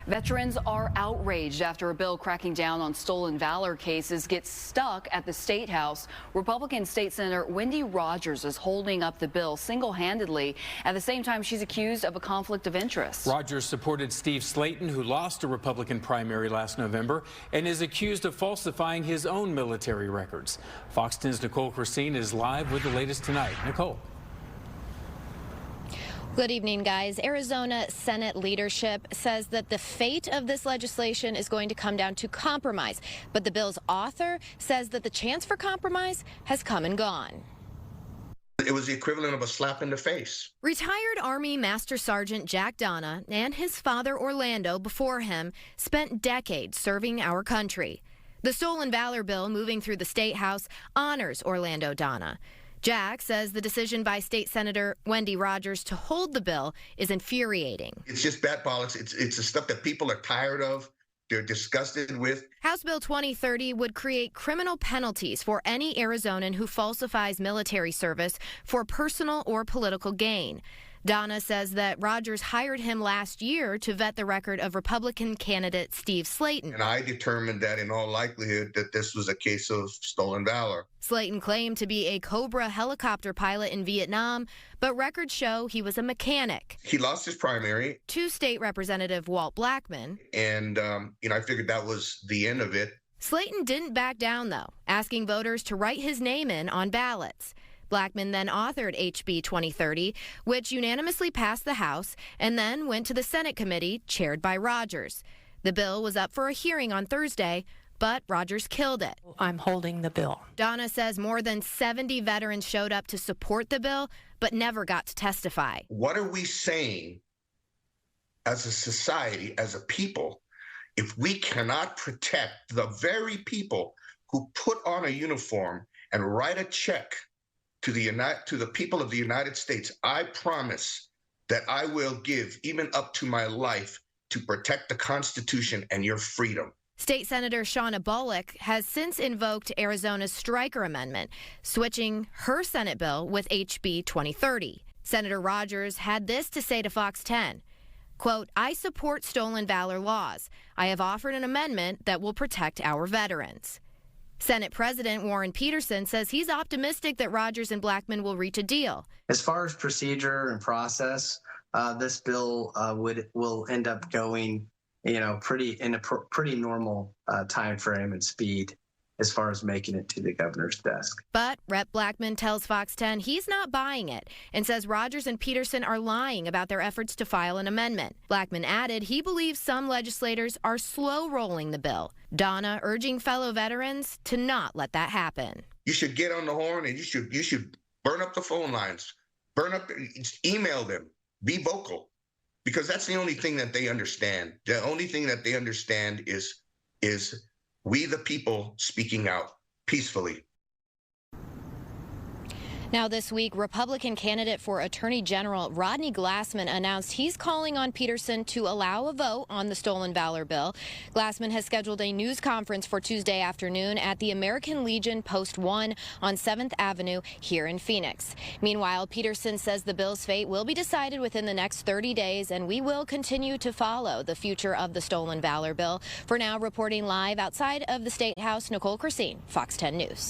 Veterans are outraged after a bill cracking down on stolen valor cases gets stuck at the State House. Republican State Senator Wendy Rogers is holding up the bill single-handedly. At the same time, she's accused of a conflict of interest. Rogers supported Steve Slayton, who lost a Republican primary last November, and is accused of falsifying his own military records. Fox 10's Nicole Krasean is live with the latest tonight. Nicole. Good evening, guys. Arizona Senate leadership says that the fate of this legislation is going to come down to compromise. But the bill's author says that the chance for compromise has come and gone. It was the equivalent of a slap in the face. Retired Army Master Sergeant Jack Donna and his father Orlando before him spent decades serving our country. The Stolen Valor Bill moving through the State House honors Orlando Donna. Jack says the decision by State Senator Wendy Rogers to hold the bill is infuriating. It's just bad politics. It's the stuff that people are tired of. They're disgusted with. House Bill 2030 would create criminal penalties for any Arizonan who falsifies military service for personal or political gain. Donna says that Rogers hired him last year to vet the record of Republican candidate Steve Slayton. And I determined that in all likelihood that this was a case of stolen valor. Slayton claimed to be a Cobra helicopter pilot in Vietnam, but records show he was a mechanic. He lost his primary to State Representative Walt Blackman. And, I figured that was the end of it. Slayton didn't back down, though, asking voters to write his name in on ballots. Blackman then authored HB 2030, which unanimously passed the House and then went to the Senate committee chaired by Rogers. The bill was up for a hearing on Thursday, but Rogers killed it. I'm holding the bill. Donna says more than 70 veterans showed up to support the bill, but never got to testify. What are we saying as a society, as a people, if we cannot protect the very people who put on a uniform and write a check to the people of the United States? I promise that I will give even up to my life to protect the Constitution and your freedom. State Senator Shauna Bullock has since invoked Arizona's Stryker Amendment, switching her Senate bill with HB 2030. Senator Rogers had this to say to Fox 10, quote, "I support stolen valor laws. I have offered an amendment that will protect our veterans." Senate President Warren Peterson says he's optimistic that Rogers and Blackman will reach a deal. As far as procedure and process, this bill will end up going, in a pretty normal time frame and speed as far as making it to the governor's desk. But Rep. Blackman tells Fox 10 he's not buying it and says Rogers and Peterson are lying about their efforts to file an amendment. Blackman added he believes some legislators are slow rolling the bill. Donna urging fellow veterans to not let that happen. You should get on the horn and you should burn up the phone lines, email them, be vocal, because that's the only thing that they understand. The only thing that they understand is we the people speaking out peacefully. Now this week, Republican candidate for Attorney General Rodney Glassman announced he's calling on Peterson to allow a vote on the Stolen Valor Bill. Glassman has scheduled a news conference for Tuesday afternoon at the American Legion Post 1 on 7th Avenue here in Phoenix. Meanwhile, Peterson says the bill's fate will be decided within the next 30 days, and we will continue to follow the future of the Stolen Valor Bill. For now, reporting live outside of the State House, Nicole Krasean, Fox 10 News.